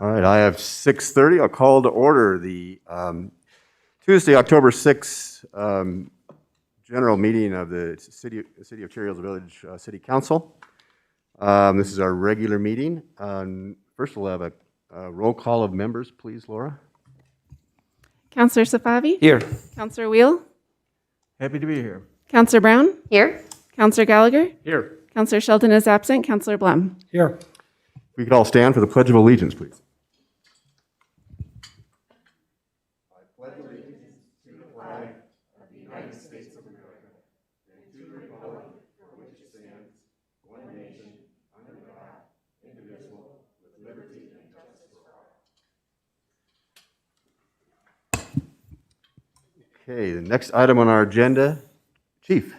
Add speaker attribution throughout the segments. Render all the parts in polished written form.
Speaker 1: All right, I have 6:30. I'll call to order the Tuesday, October 6th general meeting of the City of Cherry Hills Village City Council. This is our regular meeting. First, we'll have a roll call of members, please, Laura.
Speaker 2: Councillor Safavi?
Speaker 3: Here.
Speaker 2: Councillor Wheel?
Speaker 3: Happy to be here.
Speaker 2: Councillor Brown?
Speaker 4: Here.
Speaker 2: Councillor Gallagher?
Speaker 3: Here.
Speaker 2: Councillor Shelton is absent. Councillor Blum?
Speaker 3: Here.
Speaker 1: We could all stand for the Pledge of Allegiance, please. Okay, the next item on our agenda, Chief.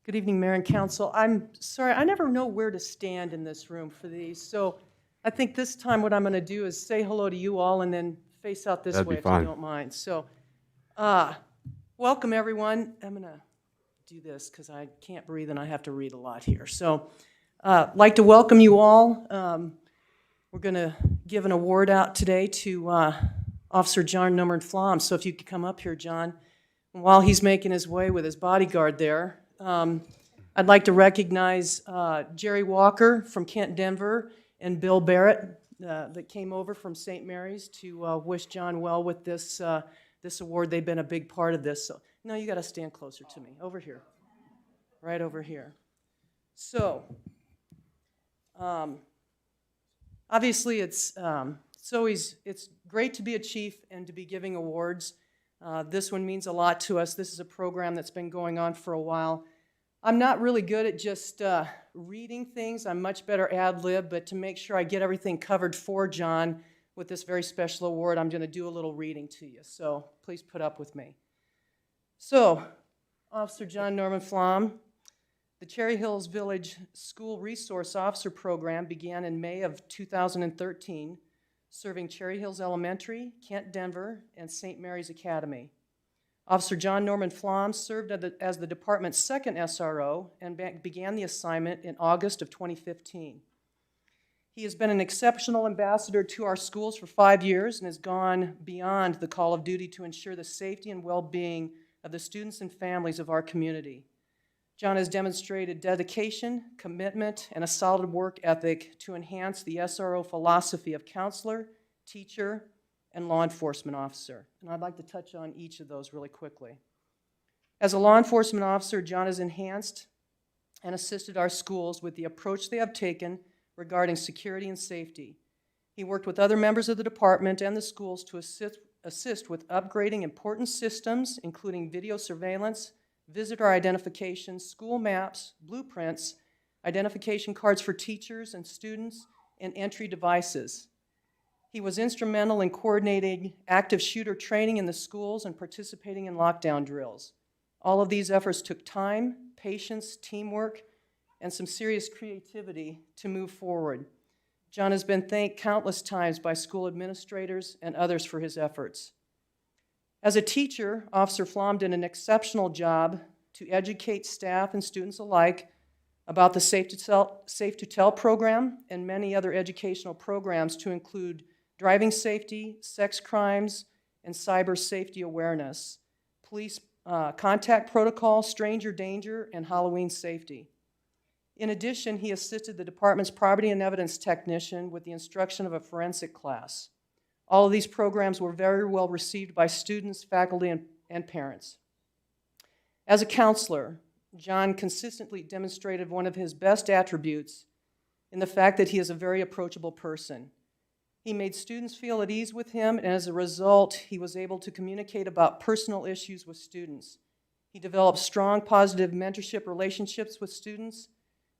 Speaker 5: Good evening, Mayor and Council. I'm sorry, I never know where to stand in this room for these, so I think this time what I'm going to do is say hello to you all and then face out this
Speaker 1: That'd
Speaker 5: way
Speaker 1: be
Speaker 5: if
Speaker 1: fine.
Speaker 5: you don't mind. So, welcome everyone. I'm going to do this because I can't breathe and I have to read a lot here. So, like to welcome you all. We're going to give an award out today to Officer John Norman Flom. So if you could come up here, John. And while he's making his way with his bodyguard there, I'd like to recognize Jerry Walker from Kent, Denver, and Bill Barrett that came over from St. Mary's to wish John well with this this award. They've been a big part of this. So, no, you got to stand closer to me. Over here. Right over here. So, obviously it's great to be a chief and to be giving awards. This one means a lot to us. This is a program that's been going on for a while. I'm not really good at just reading things. I'm much better ad-lib, but to make sure I get everything covered for John with this very special award, I'm going to do a little reading to you. So please put up with me. So, Officer John Norman Flom, the Cherry Hills Village School Resource Officer Program began in May of 2013, serving Cherry Hills Elementary, Kent, Denver, and St. Mary's Academy. Officer John Norman Flom served as the department's second SRO and began the assignment in August of 2015. He has been an exceptional ambassador to our schools for 5 years and has gone beyond the call of duty to ensure the safety and well-being of the students and families of our community. John has demonstrated dedication, commitment, and a solid work ethic to enhance the SRO philosophy of counselor, teacher, and law enforcement officer. And I'd like to touch on each of those really quickly. As a law enforcement officer, John has enhanced and assisted our schools with the approach they have taken regarding security and safety. He worked with other members of the department and the schools to assist with upgrading important systems, including video surveillance, visitor identification, school maps, blueprints, identification cards for teachers and students, and entry devices. He was instrumental in coordinating active shooter training in the schools and participating in lockdown drills. All of these efforts took time, patience, teamwork, and some serious creativity to move forward. John has been thanked countless times by school administrators and others for his efforts. As a teacher, Officer Flom did an exceptional job to educate staff and students alike about the Safe to Tell program and many other educational programs to include driving safety, sex crimes, and cyber safety awareness, police contact protocol, stranger danger, and Halloween safety. In addition, he assisted the department's property and evidence technician with the instruction of a forensic class. All of these programs were very well received by students, faculty, and parents. As a counselor, John consistently demonstrated one of his best attributes in the fact that he is a very approachable person. He made students feel at ease with him, and as a result, he was able to communicate about personal issues with students. He developed strong, positive mentorship relationships with students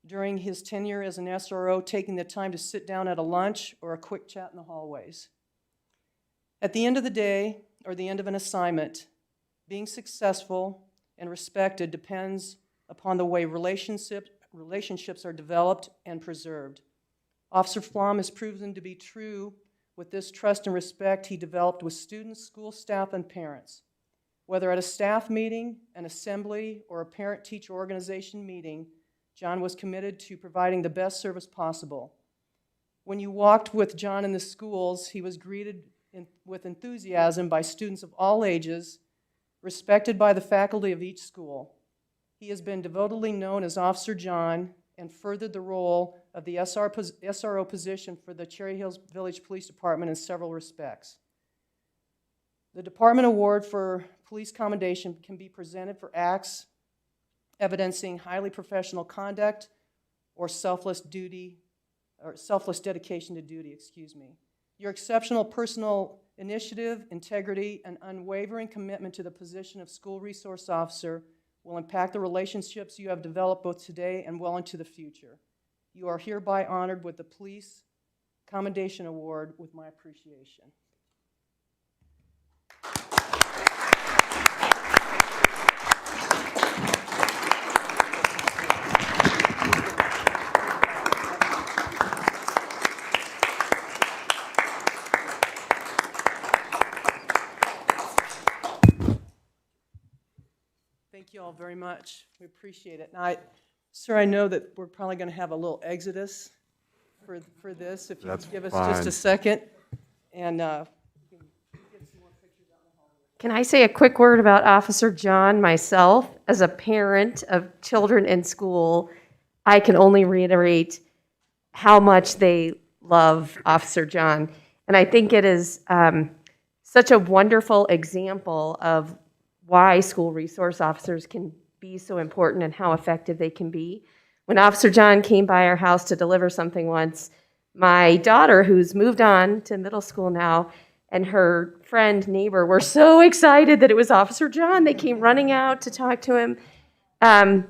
Speaker 5: during his tenure as an SRO, taking the time to sit down at a lunch or a quick chat in the hallways. At the end of the day, or the end of an assignment, being successful and respected depends upon the way relationships are developed and preserved. Officer Flom has proven to be true With this trust and respect he developed with students, school staff, and parents. Whether at a staff meeting, an assembly, or a parent-teacher organization meeting, John was committed to providing the best service possible. When you walked with John in the schools, he was greeted with enthusiasm by students of all ages, respected by the faculty of each school. He has been devotedly known as Officer John and furthered the role of the SRO position for the Cherry Hills Village Police Department in several respects. The Department Award for Police Commendation can be presented for acts evidencing highly professional conduct or selfless dedication to duty, Your exceptional personal initiative, integrity, and unwavering commitment to the position of school resource officer will impact the relationships you have developed both today and well into the future. You are hereby honored with the Police Commendation Award with my appreciation. Thank you all very much. We appreciate it. Now, sir, I know that we're probably going to have a little exodus for this. If you
Speaker 1: That's
Speaker 5: could give us
Speaker 1: fine.
Speaker 5: just a second. And
Speaker 4: Can I say a quick word about Officer John myself? As a parent of children in school, I can only reiterate how much they love Officer John. And I think it is such a wonderful example of why school resource officers can be so important and how effective they can be. When Officer John came by our house to deliver something once, my daughter, who's moved on to middle school now, and her friend, neighbor, were so excited that it was Officer John. They came running out to talk to him. And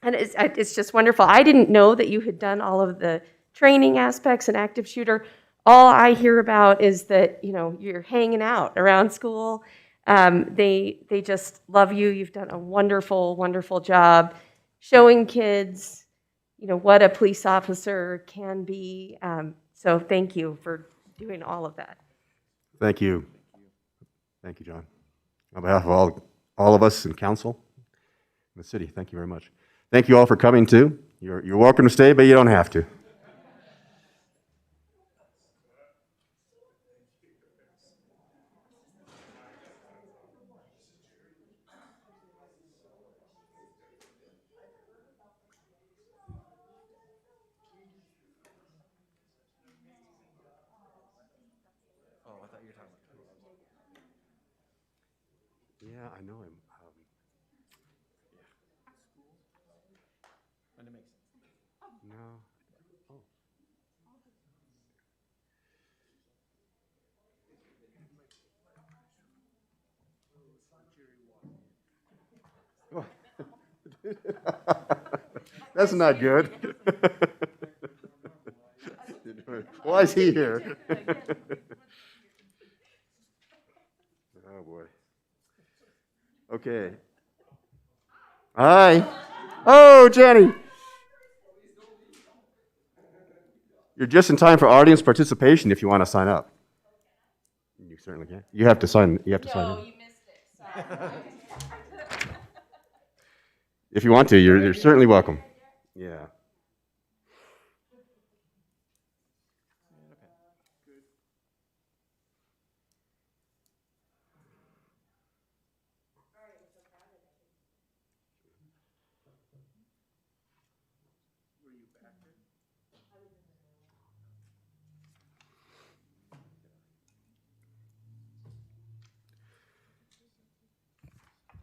Speaker 4: it's just wonderful. I didn't know that you had done all of the training aspects and active shooter. All I hear about is that, you're hanging out around school. They just love you. You've done a wonderful, wonderful job showing kids, what a police officer can be. So thank you for doing all of that.
Speaker 1: Thank you. Thank you, John. On behalf of all of us in council, in the city, thank you very much. Thank you all for coming too. You're welcome to stay, but you don't have to.
Speaker 3: Oh, I thought you were talking about.
Speaker 1: Yeah, I know him.
Speaker 3: And it makes sense.
Speaker 1: No. Oh. That's not good. Why is he here? Oh, boy. Okay. Hi. Oh, Jenny. You're just in time for audience participation if you want to sign up. You certainly can. You have to sign. You have to sign in.
Speaker 4: You missed it.
Speaker 1: If you want to, you're certainly welcome. Yeah.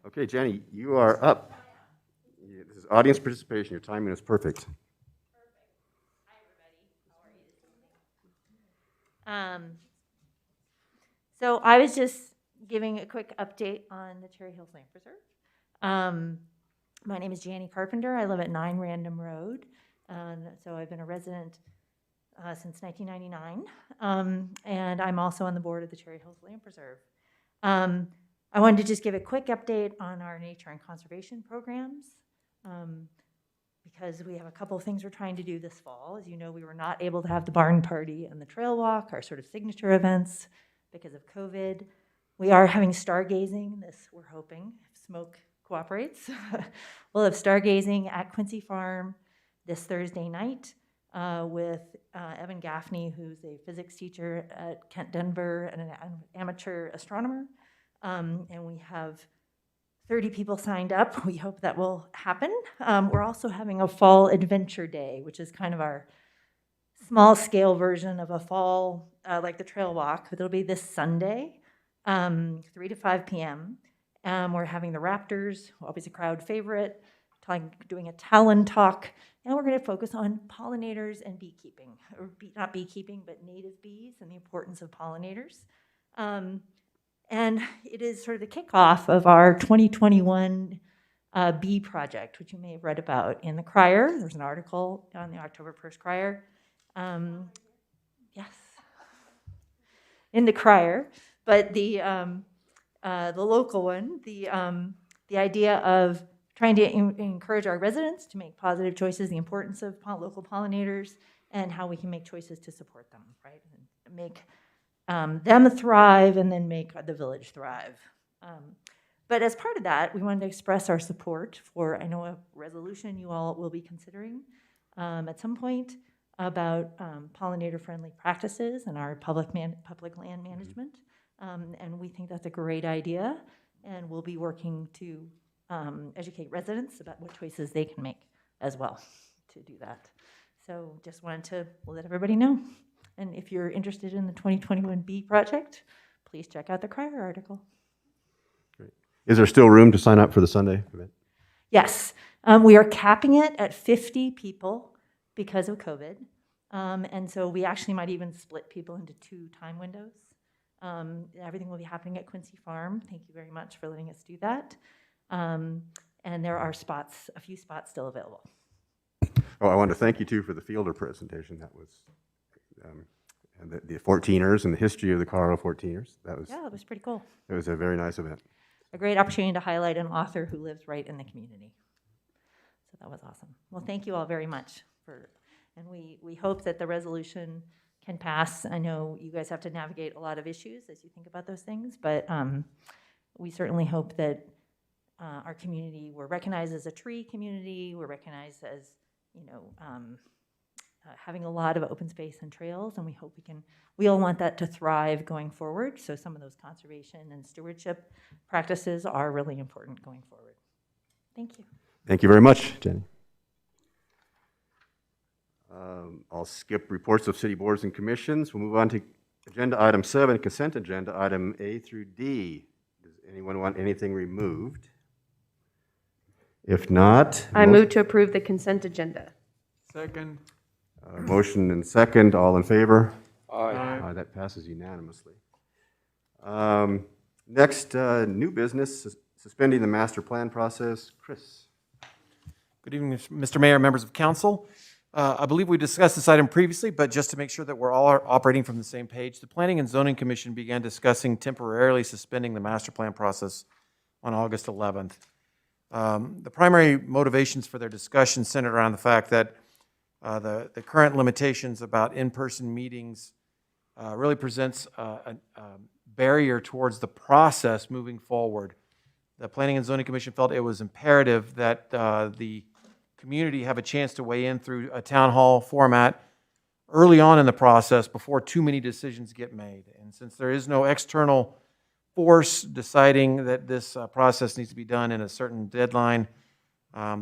Speaker 1: Okay, Jenny, you are up. This is audience participation. Your timing is perfect.
Speaker 6: So I was just giving a quick update on the Cherry Hills Land Preserve. My name is Janie Carpenter. I live at 9 Random Road. So I've been a resident since 1999. And I'm also on the board of the Cherry Hills Land Preserve. I wanted to just give a quick update on our nature and conservation programs. because we have a couple of things we're trying to do this fall. As you know, we were not able to have the barn party and the trail walk, our sort of signature events, because of COVID. We are having stargazing, this we're hoping, if smoke cooperates. We'll have stargazing at Quincy Farm this Thursday night with Evan Gaffney, who's a physics teacher at Kent Denver and an amateur astronomer. And we have 30 people signed up. We hope that will happen. We're also having a fall adventure day, which is kind of our small scale version of a fall, like the trail walk. It'll be this Sunday, 3 to 5 p.m. We're having the Raptors, always a crowd favorite, doing a talent talk, and we're going to focus on pollinators and beekeeping, or not beekeeping, but native bees and the importance of pollinators. And it is sort of the kickoff of our 2021 bee project, which you may have read about in the Crier. There's an article on the October 1st Crier. Yes, in the Crier, but the local one, the idea of trying to encourage our residents to make positive choices, the importance of local pollinators, and how we can make choices to support them, right? And make them thrive and then make the village thrive. But as part of that, we wanted to express our support for, I know, a resolution you all will be considering at some point about pollinator-friendly practices and our public land management. And we think that's a great idea, and we'll be working to educate residents about what choices they can make as well to do that. So just wanted to let everybody know. And if you're interested in the 2021 Bee Project, please check out the Crier article.
Speaker 1: Great. Is there still room to sign up for the Sunday event?
Speaker 6: Yes, we are capping it at 50 people because of COVID. And so we actually might even split people into 2 time windows. Everything will be happening at Quincy Farm. Thank you very much for letting us do that. And there are a few spots still available.
Speaker 1: Oh, I wanted to thank you too for the fielder presentation. That was, and the 14ers and the history of the Colorado 14ers.
Speaker 6: Yeah, it was pretty cool.
Speaker 1: It was a very nice event.
Speaker 6: A great opportunity to highlight an author who lives right in the community. So that was awesome. Well, thank you all very much and we hope that the resolution can pass. I know you guys have to navigate a lot of issues as you think about those things, but we certainly hope that our community, we're recognized as a tree community, we're recognized as, having a lot of open space and trails, and we hope we all want that to thrive going forward. So some of those conservation and stewardship practices are really important going forward. Thank you.
Speaker 1: Thank you very much, Jenny. I'll skip reports of city boards and commissions. We'll move on to agenda item 7, consent agenda item A through D. Does anyone want anything removed? If not,
Speaker 4: I move to approve the consent agenda.
Speaker 3: Second.
Speaker 1: Motion and second, all in favor?
Speaker 3: Aye.
Speaker 1: That passes unanimously. Next, new business, suspending the master plan process. Chris.
Speaker 3: Good evening, Mr. Mayor, members of council. I believe we discussed this item previously, but just to make sure that we're all operating from the same page, the Planning and Zoning Commission began discussing temporarily suspending the master plan process on August 11th. The primary motivations for their discussion centered around the fact that the current limitations about in-person meetings really presents a barrier towards the process moving forward. The Planning and Zoning Commission felt it was imperative that the community have a chance to weigh in through a town hall format early on in the process before too many decisions get made. And since there is no external force deciding that this process needs to be done in a certain deadline,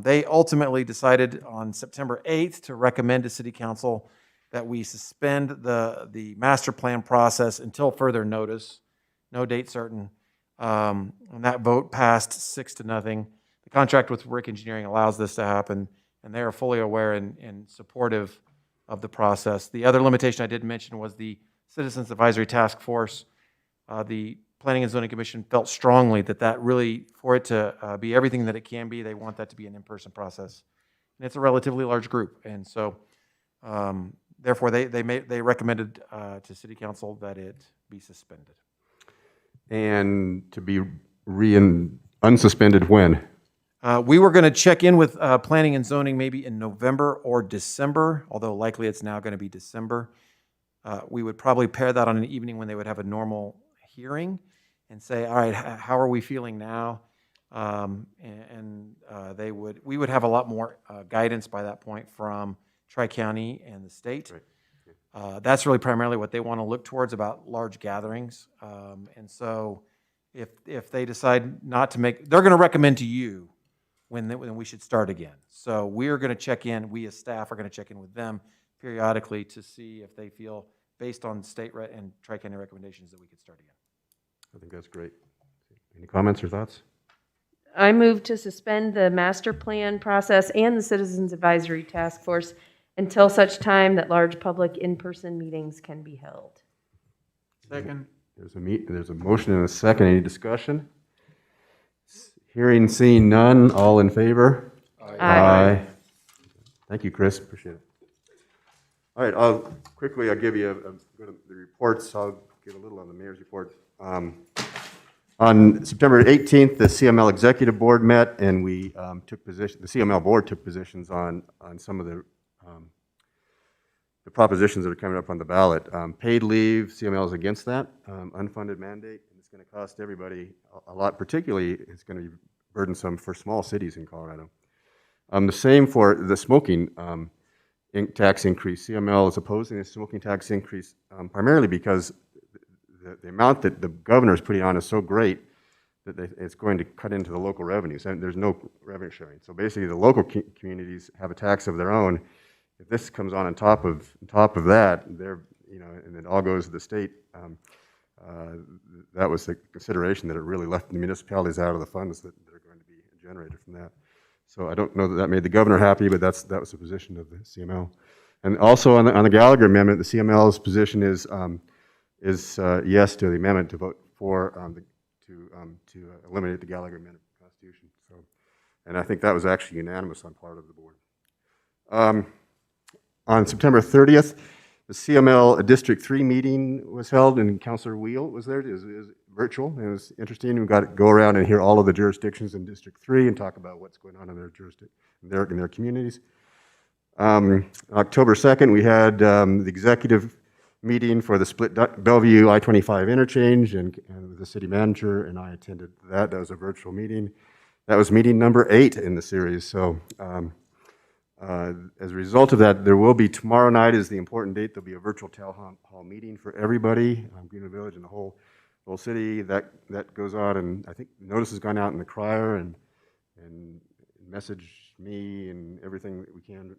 Speaker 3: they ultimately decided on September 8th to recommend to City Council that we suspend the master plan process until further notice, no date certain. And that vote passed 6-0. The contract with Rick Engineering allows this to happen, and they are fully aware and supportive of the process. The other limitation I did mention was the Citizens Advisory Task Force. The Planning and Zoning Commission felt strongly that really, for it to be everything that it can be, they want that to be an in-person process. And it's a relatively large group, and so therefore they recommended to City Council that it be suspended.
Speaker 1: And to be unsuspended when?
Speaker 3: We were going to check in with planning and zoning maybe in November or December, although likely it's now going to be December. We would probably pair that on an evening when they would have a normal hearing and say, all right, how are we feeling now? We would have a lot more guidance by that point from Tri-County and the state. That's really primarily what they want to look towards about large gatherings. And so if they decide not to make, they're going to recommend to you when we should start again. So we're going to check in, we as staff are going to check in with them periodically to see if they feel, based on state and Tri-County recommendations, that we could start again.
Speaker 1: I think that's great. Any comments or thoughts?
Speaker 4: I move to suspend the master plan process and the Citizens Advisory Task Force until such time that large public in-person meetings can be held.
Speaker 3: Second.
Speaker 1: There's a motion and a second. Any discussion? Hearing, seeing none. All in favor? Aye. Thank you, Chris. Appreciate it. All right, I'll give you the reports. I'll give a little on the mayor's report. On September 18th, the CML Executive Board met, and we took position. The CML Board took positions on some of the propositions that are coming up on the ballot. Paid leave, CML is against that. Unfunded mandate, and it's going to cost everybody a lot. Particularly, it's going to be burdensome for small cities in Colorado. The same for the smoking tax increase. CML is opposing the smoking tax increase primarily because the amount that the governor is putting on is so great that it's going to cut into the local revenues, and there's no revenue sharing. So basically, the local communities have a tax of their own. If this comes on top of that, and it all goes to the state. That was the consideration, that it really left the municipalities out of the funds that are going to be generated from that. So I don't know that made the governor happy, but that was the position of the CML. And also on the Gallagher amendment, the CML's position is yes to the amendment, to vote for to eliminate the Gallagher amendment of the Constitution. So, and I think that was actually unanimous on part of the board. On September 30th, the CML District 3 meeting was held, and Councilor Wheel was there. It was virtual. It was interesting. We got to go around and hear all of the jurisdictions in District 3 and talk about what's going on in their in their communities. October 2nd, we had the executive meeting for the split Bellevue I-25 interchange, and the city manager and I attended that. That was a virtual meeting. That was meeting number 8 in the series. So as a result of that, there will be, tomorrow night is the important date. There'll be a virtual town hall meeting for everybody, Greenwood Village and the whole city. That goes on, and I think notice has gone out in the crier, and message me and everything that we can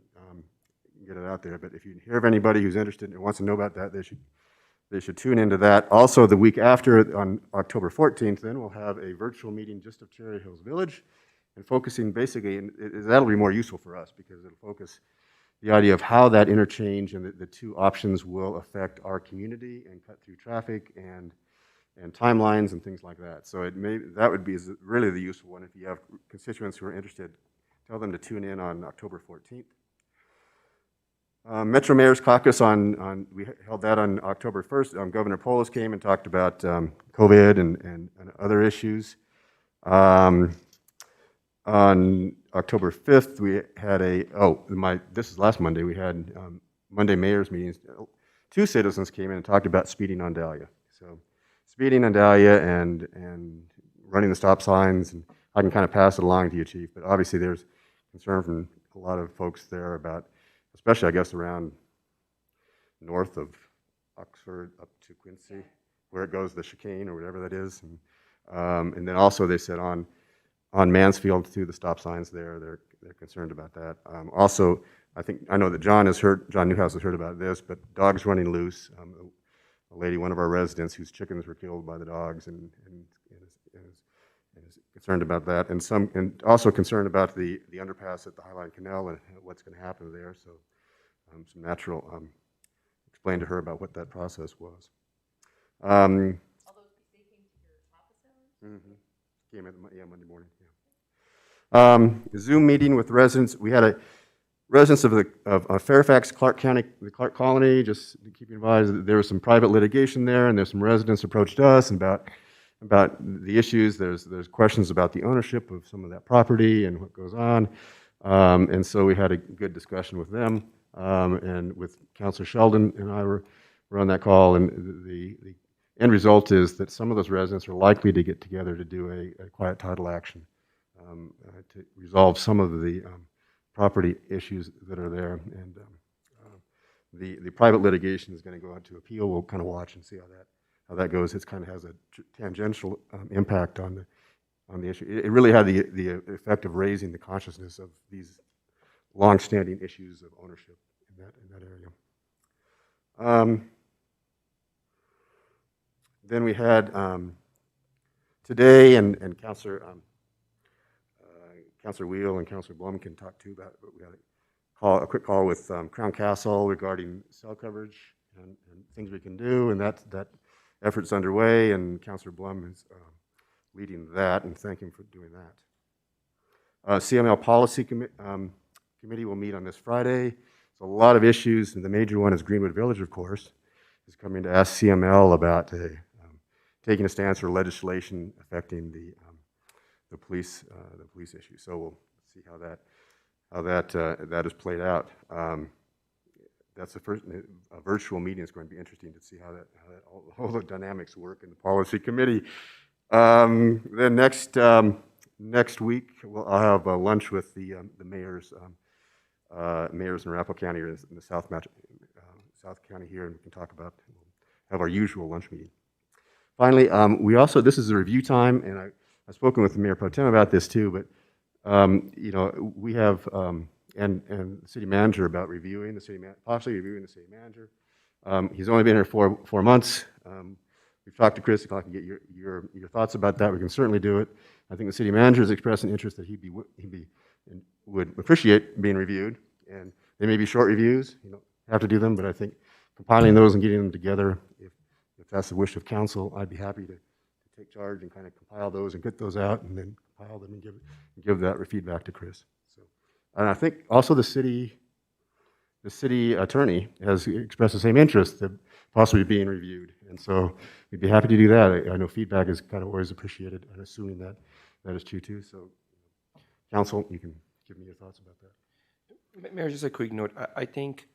Speaker 1: get it out there. But if you hear of anybody who's interested and wants to know about that, they should tune into that. Also, the week after, on October 14th, then we'll have a virtual meeting just of Cherry Hills Village, and focusing basically, and that'll be more useful for us because it'll focus the idea of how that interchange and the two options will affect our community and cut through traffic and timelines and things like that. So that would be really the useful one. If you have constituents who are interested, tell them to tune in on October 14th. Metro Mayor's Caucus we held that on October 1st. Governor Polis came and talked about COVID and other issues. On October 5th, we had this is last Monday, we had Monday mayor's meetings. 2 citizens came in and talked about speeding on Dahlia. So speeding on Dahlia and running the stop signs, and I can kind of pass it along to you, Chief, but obviously there's concern from a lot of folks there about, especially I guess around north of Oxford up to Quincy, where it goes, the chicane or whatever that is. And then also they said on Mansfield through the stop signs there, they're concerned about that. Also, I know that John Newhouse has heard about this, but dogs running loose. A lady, one of our residents, whose chickens were killed by the dogs, and is concerned about that, and also concerned about the underpass at the Highline Canal and what's going to happen there. So, some natural explain to her about what that process was. Although they came to your office hours? Came at Monday morning. Yeah. Zoom meeting with residents. We had residents of Fairfax, Clark County, the Clark Colony. Just to keep you advised, there was some private litigation there, and there's some residents approached us about about the issues. There's questions about the ownership of some of that property and what goes on. And so we had a good discussion with them, and with Councilor Sheldon and I were on that call, and the end result is that some of those residents are likely to get together to do a quiet title action to resolve some of the property issues that are there. And the private litigation is going to go out to appeal. We'll kind of watch and see how that goes. It kind of has a tangential impact on the issue. It really had the effect of raising the consciousness of these long-standing issues of ownership in that area. Then we had today, and Councilor Wheel and Councilor Blum can talk too about it, but we had a quick call with Crown Castle regarding cell coverage and things we can do, and that effort's underway, and Councilor Blum is leading that, and thank him for doing that. CML Policy Committee will meet on this Friday. There's a lot of issues, and the major one is Greenwood Village, of course, is coming to ask CML about taking a stance for legislation affecting the police issue. So we'll see how that is played out. That's the first. A virtual meeting is going to be interesting to see how all the dynamics work in the policy committee. Then next week I'll have lunch with the mayors in Arapahoe County or in the South County here, and we can talk about. We'll have our usual lunch meeting. Finally, this is a review time, and I've spoken with the Mayor Pro Tem about this too, but we have and the city manager about possibly reviewing the city manager. He's only been here 4 months. We've talked to Chris. If I can get your thoughts about that, we can certainly do it. I think the city manager has expressed an interest that he would appreciate being reviewed, and they may be short reviews. You don't have to do them, but I think compiling those and getting them together, if that's the wish of council, I'd be happy to take charge and kind of compile those and get those out, and then compile them and give that feedback to Chris. So, and I think also the city attorney has expressed the same interest that possibly being reviewed, and so we'd be happy to do that. I know feedback is kind of always appreciated, and assuming that is true too. So, council, you can give me your thoughts about that.
Speaker 7: Mayor, just a quick note. I think,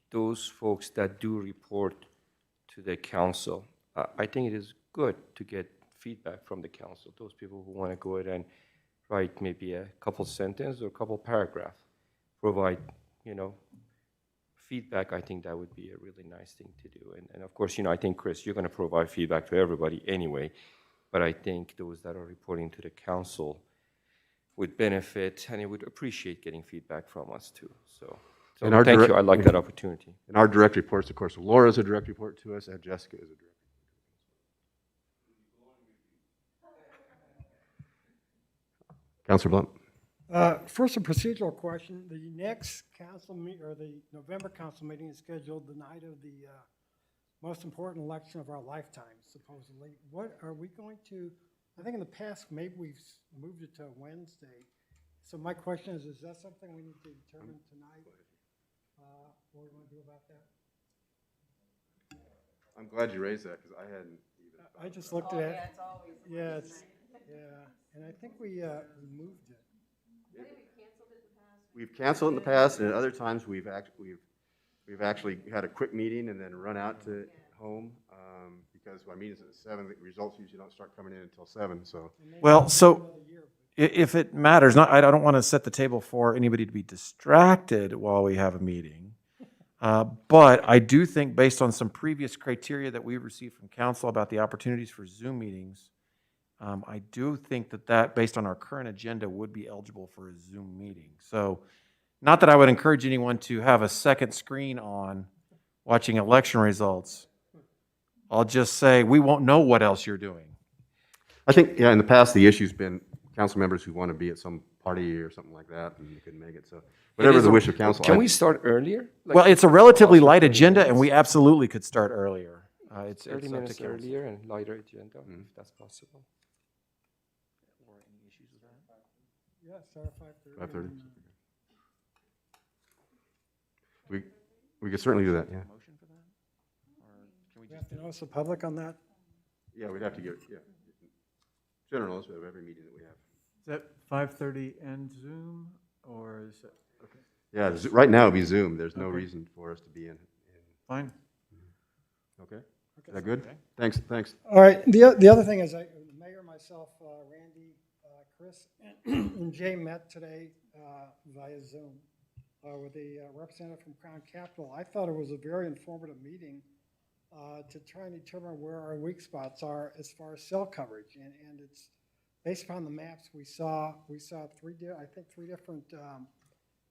Speaker 7: those folks that do report to the council, I think it is good to get feedback from the council. Those people who want to go ahead and write maybe a couple sentences or a couple paragraphs, provide, feedback. I think that would be a really nice thing to do. And of course, I think, Chris, you're going to provide feedback to everybody anyway, but I think those that are reporting to the council would benefit, and it would appreciate getting feedback from us too. So
Speaker 1: And our
Speaker 7: thank
Speaker 1: direct-
Speaker 7: you. I like that opportunity.
Speaker 1: And our direct reports, of course, Laura is a direct report to us, and Jessica is a direct report. Councilor Blunt.
Speaker 8: First, a procedural question. The next council meet, or the November council meeting is scheduled the night of the most important election of our lifetime, supposedly. What are we going to, I think in the past, maybe we've moved it to Wednesday. So my question is that something we need to determine tonight? What we want to do about that?
Speaker 1: I'm glad you raised that, because I hadn't even.
Speaker 8: I just looked at it. Yeah, it's always. And I think we moved it.
Speaker 1: We've canceled in the past, and at other times we've actually had a quick meeting and then run out to home, because our meeting's at 7. The results usually don't start coming in until 7, so.
Speaker 3: Well, so if it matters, I don't want to set the table for anybody to be distracted while we have a meeting. But I do think, based on some previous criteria that we've received from council about the opportunities for Zoom meetings, I do think that based on our current agenda, would be eligible for a Zoom meeting. So, not that I would encourage anyone to have a second screen on watching election results. I'll just say we won't know what else you're doing.
Speaker 1: I think, in the past, the issue's been council members who want to be at some party or something like that, and they couldn't make it, so whatever the wish of council.
Speaker 7: Can we start earlier?
Speaker 3: Well, it's a relatively light agenda, and we absolutely could start earlier. It's
Speaker 7: 30
Speaker 3: up to
Speaker 7: minutes
Speaker 3: council.
Speaker 7: earlier and lighter agenda, if that's possible.
Speaker 8: Yeah, start at 5:30.
Speaker 1: 5:30. We could certainly do that, yeah.
Speaker 8: We have to notice the public on that?
Speaker 1: Yeah, we'd have to give, yeah. General notice of every meeting that we have.
Speaker 9: Is that 5:30 and Zoom, or is it, okay,
Speaker 1: Yeah, right now it'd be Zoom. There's no
Speaker 9: Okay.
Speaker 1: reason for us to be in.
Speaker 9: fine?
Speaker 1: Okay? Is that good? Thanks, thanks.
Speaker 8: All right, the other thing is, the mayor, myself, Randy, Chris, and Jay met today via Zoom with a representative from Crown Capital. I thought it was a very informative meeting to try and determine where our weak spots are as far as cell coverage. And it's based upon the maps we saw three different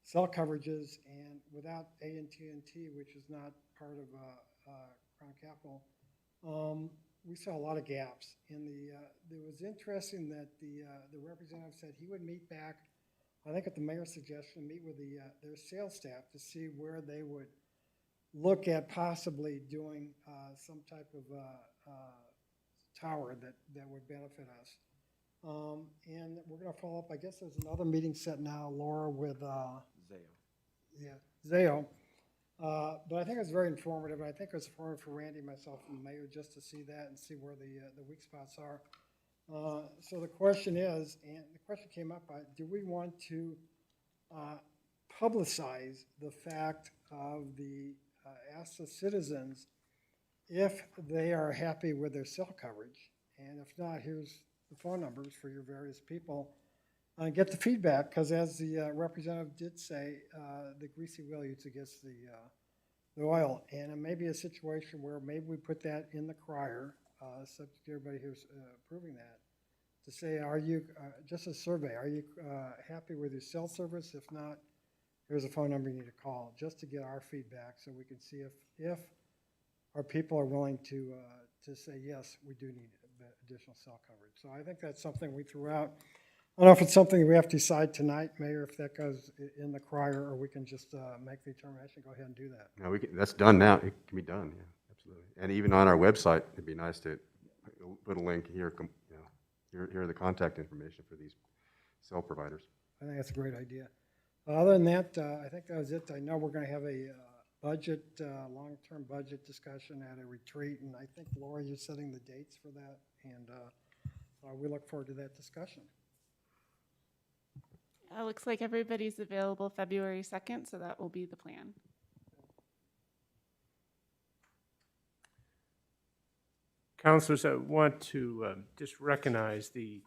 Speaker 8: cell coverages, and without AT&T, which is not part of Crown Capital, we saw a lot of gaps. And it was interesting that the representative said he would meet back, I think at the mayor's suggestion, meet with their sales staff to see where they would look at possibly doing some type of tower that would benefit us. And we're going to follow up. I guess there's another meeting set now, Laura, with Zayo. But I think it's very informative. I think it's informative for Randy, myself, and the mayor just to see that and see where the weak spots are. So the question is, and the question came up, do we want to publicize the fact of ask the citizens if they are happy with their cell coverage? And if not, here's the phone numbers for your various people. Get the feedback, because as the representative did say, the greasy wheel usually gets the oil. And it may be a situation where maybe we put that in the crier, subject to everybody who's approving that, to say, are you, just a survey, are you happy with your cell service? If not, here's a phone number you need to call, just to get our feedback so we can see if our people are willing to say, yes, we do need additional cell coverage. So I think that's something we threw out. I don't know if it's something we have to decide tonight, Mayor, if that goes in the crier, or we can just make the determination, go ahead and do that.
Speaker 1: No, that's done now. It can be done, yeah, absolutely. And even on our website, it'd be nice to put a link here, here are the contact information for these cell providers.
Speaker 8: I think that's a great idea. Other than that, I think that was it. I know we're going to have a budget, long-term budget discussion at a retreat, and I think, Laura, you're setting the dates for that, and we look forward to that discussion.
Speaker 2: Looks like everybody's available February 2nd, so that will be the plan.
Speaker 10: Councilors, I want to just recognize the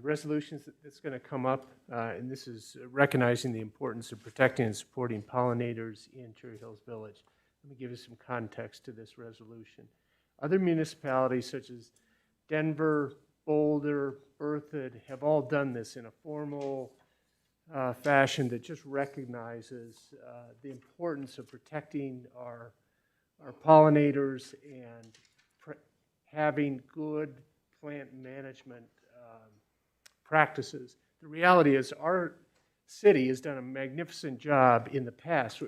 Speaker 10: resolutions that's going to come up, and this is recognizing the importance of protecting and supporting pollinators in Cherry Hills Village. Let me give you some context to this resolution. Other municipalities such as Denver, Boulder, Berthoud have all done this in a formal fashion that just recognizes the importance of protecting our pollinators and having good plant management practices. The reality is our city has done a magnificent job in the past.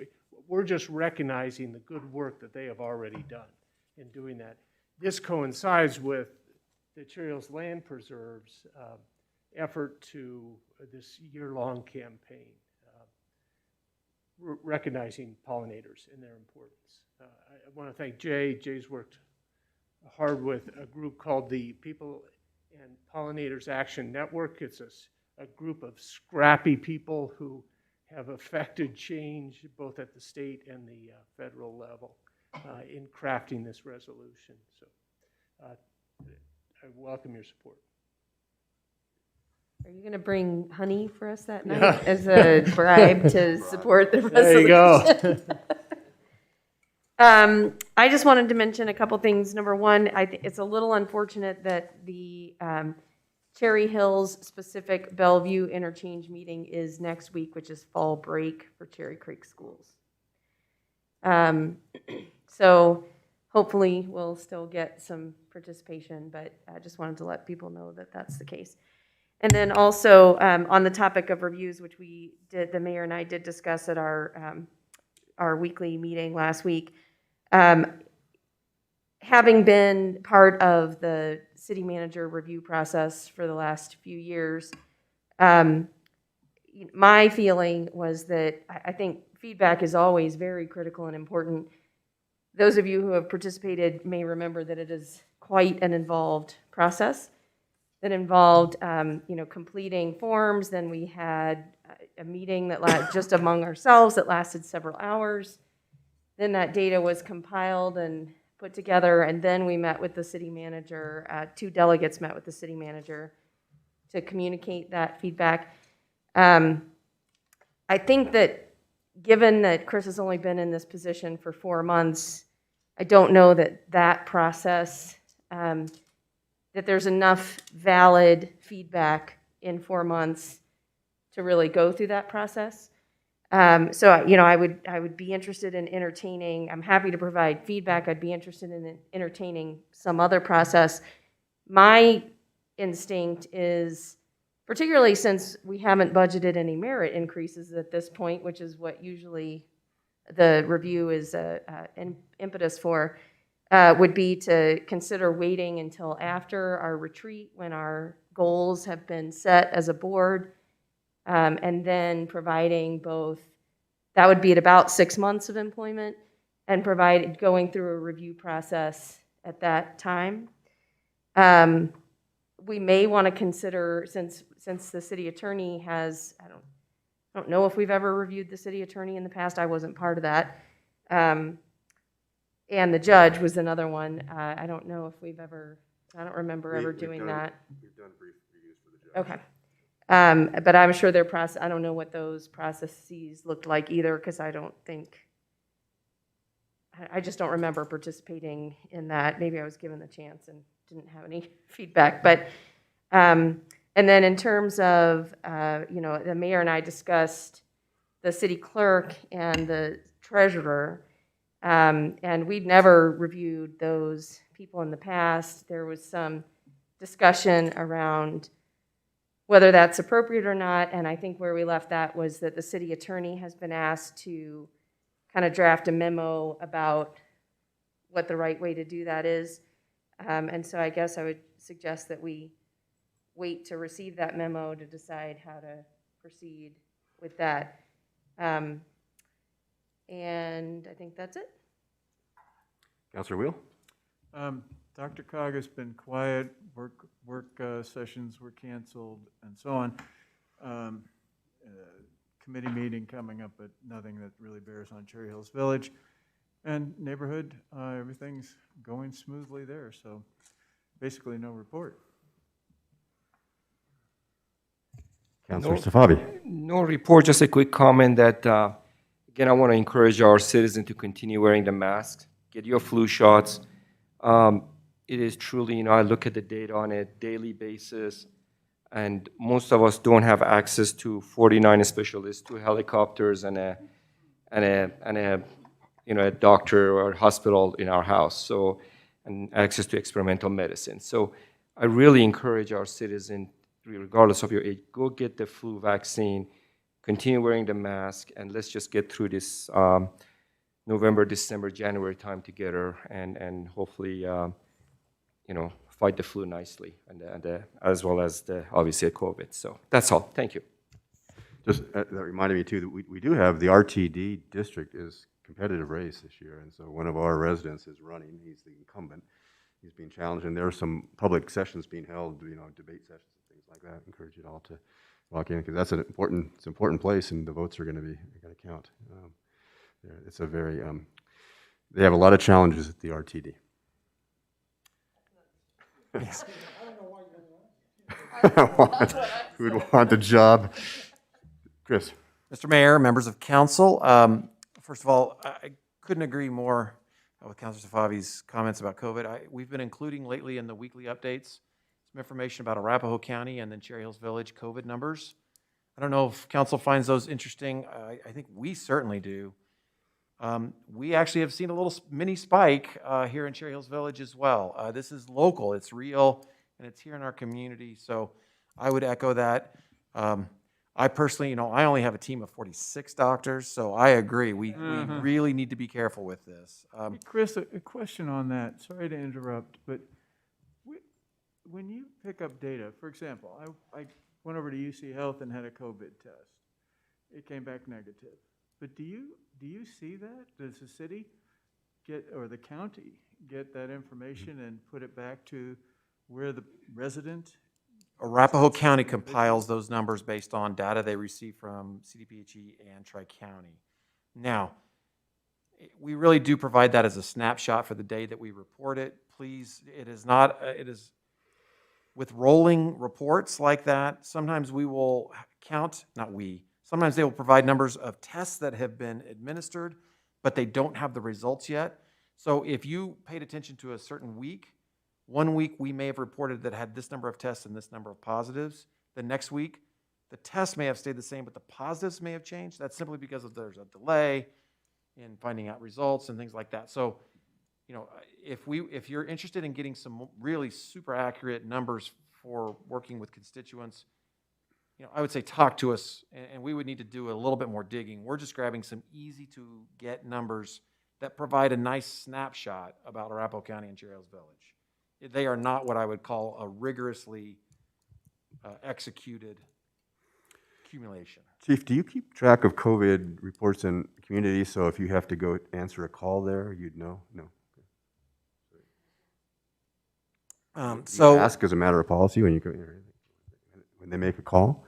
Speaker 10: We're just recognizing the good work that they have already done in doing that. This coincides with the Cherry Hills Land Preserve's effort to this year-long campaign, recognizing pollinators and their importance. I want to thank Jay. Jay's worked hard with a group called the People and Pollinators Action Network. It's a group of scrappy people who have affected change both at the state and the federal level in crafting this resolution. So I welcome your support.
Speaker 4: Are you going to bring honey for us that night as a bribe to support the resolution?
Speaker 10: There you go.
Speaker 4: I just wanted to mention a couple things. Number one, I think it's a little unfortunate that the Cherry Hills specific Bellevue interchange meeting is next week, which is fall break for Cherry Creek schools. So hopefully we'll still get some participation, but I just wanted to let people know that that's the case. And then also on the topic of reviews, which we did, the mayor and I did discuss at our weekly meeting last week. Having been part of the city manager review process for the last few years, my feeling was that I think feedback is always very critical and important. Those of you who have participated may remember that it is quite an involved process that involved, completing forms. Then we had a meeting that just among ourselves that lasted several hours. Then that data was compiled and put together, and then we met with the city manager. 2 delegates met with the city manager to communicate that feedback. I think that given that Chris has only been in this position for 4 months, I don't know that process, that there's enough valid feedback in 4 months to really go through that process. So, I would be interested in entertaining, I'm happy to provide feedback. I'd be interested in entertaining some other process. My instinct is, particularly since we haven't budgeted any merit increases at this point, which is what usually the review is an impetus for, would be to consider waiting until after our retreat when our goals have been set as a board, and then providing both, that would be at about 6 months of employment, and going through a review process at that time. We may want to consider, since the city attorney has, I don't know if we've ever reviewed the city attorney in the past. I wasn't part of that. And the judge was another one. I don't know if we've ever, I don't remember ever doing that.
Speaker 1: We've done brief reviews for the judge.
Speaker 4: Okay. But I'm sure I don't know what those processes looked like either, because I just don't remember participating in that. Maybe I was given the chance and didn't have any feedback. But, and then in terms of, the mayor and I discussed the city clerk and the treasurer, and we'd never reviewed those people in the past. There was some discussion around whether that's appropriate or not, and I think where we left that was that the city attorney has been asked to kind of draft a memo about what the right way to do that is. And so I guess I would suggest that we wait to receive that memo to decide how to proceed with that. And I think that's it.
Speaker 1: Councilor Wheel?
Speaker 9: Dr. Cog has been quiet, work sessions were canceled, and so on. Committee meeting coming up, but nothing that really bears on Cherry Hills Village. And neighborhood, everything's going smoothly there, so basically no report.
Speaker 1: Councilor Safavi?
Speaker 7: No report, just a quick comment that, again, I want to encourage our citizens to continue wearing the mask, get your flu shots. It is truly, I look at the data on a daily basis, and most of us don't have access to 49 specialists, 2 helicopters, and a doctor or hospital in our house, and access to experimental medicine. So I really encourage our citizens, regardless of your age, go get the flu vaccine, continue wearing the mask, and let's just get through this November, December, January time together, and hopefully, fight the flu nicely, and as well as obviously COVID. So that's all. Thank you.
Speaker 1: Just that reminded me too that we do have the RTD district is competitive race this year, and so one of our residents is running. He's the incumbent. He's being challenged, and there are some public sessions being held, debate sessions and things like that. I encourage you all to walk in, because that's an important place, and the votes are going to count. It's a very they have a lot of challenges at the RTD. Yes. Who would want the job? Chris.
Speaker 3: Mr. Mayor, members of council, first of all, I couldn't agree more with Councilor Safavi's comments about COVID. We've been including lately in the weekly updates some information about Arapahoe County and then Cherry Hills Village COVID numbers. I don't know if council finds those interesting. I think we certainly do. We actually have seen a little mini spike here in Cherry Hills Village as well. This is local, it's real, and it's here in our community, so I would echo that. I personally, I only have a team of 46 doctors, so I agree. We really need to be careful with this.
Speaker 9: Chris, a question on that. Sorry to interrupt, but when you pick up data, for example, I went over to UC Health and had a COVID test. It came back negative. But do you see that? Does the city or the county, get that information and put it back to where the resident.
Speaker 3: Arapahoe County compiles those numbers based on data they receive from CDPHE and Tri-County. Now, we really do provide that as a snapshot for the day that we report it. Please, it is not, it is, with rolling reports like that, sometimes we will count, not we, sometimes they will provide numbers of tests that have been administered, but they don't have the results yet. So if you paid attention to a certain week, one week we may have reported that had this number of tests and this number of positives. The next week, the tests may have stayed the same, but the positives may have changed. That's simply because there's a delay in finding out results and things like that. So, you know, if you're interested in getting some really super accurate numbers for working with constituents, you know, I would say talk to us, and we would need to do a little bit more digging. We're just grabbing some easy to get numbers that provide a nice snapshot about Arapahoe County and Cherry Hills Village. They are not what I would call a rigorously executed accumulation.
Speaker 1: Chief, do you keep track of COVID reports in the community, so if you have to go answer a call there, you'd know? No.
Speaker 3: So
Speaker 1: You ask as a matter of policy when you go, when they make a call?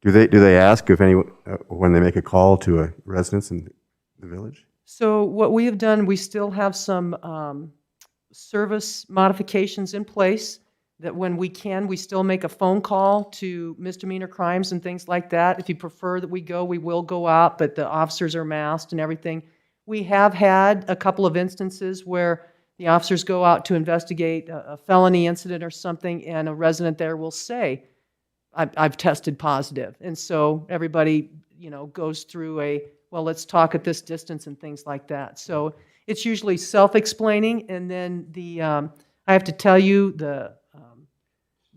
Speaker 1: Do they ask if when they make a call to a residence in the village?
Speaker 5: So what we have done, we still have some service modifications in place that when we can, we still make a phone call to misdemeanor crimes and things like that. If you prefer that we go, we will go out, but the officers are masked and everything. We have had a couple of instances where the officers go out to investigate a felony incident or something, and a resident there will say, I've tested positive. And so everybody, you know, goes through well, let's talk at this distance and things like that. So it's usually self-explaining, and then I have to tell you, the